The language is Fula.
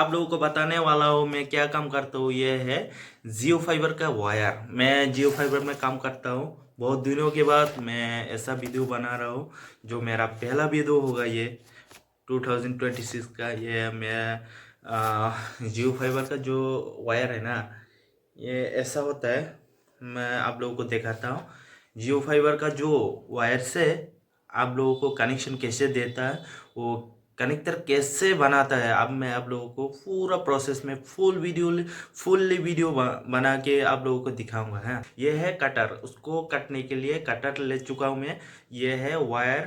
आप लोगों को बताने वाला हूँ मैं क्या काम करता हूँ। ये है जियो फाइबर का वायर। मैं जियो फाइबर में काम करता हूँ। बहुत दिनों के बाद मैं ऐसा वीडियो बना रहा हूँ जो मेरा पहला वीडियो होगा। ये 2026 का। ये मैं जियो फाइबर का जो वायर है ना, ये ऐसा होता है। मैं आप लोगों को दिखाता हूँ जियो फाइबर का जो वायर से आप लोगों को कनेक्शन कैसे देता है, वो कनेक्टर कैसे बनाता है। अब मैं आप लोगों को पूरा प्रोसेस में फुल्ली वीडियो बना के आप लोगों को दिखाऊंगा। है ये है कटर, उसको कटने के लिए कटर ले चुका हूँ मैं। ये है वायर।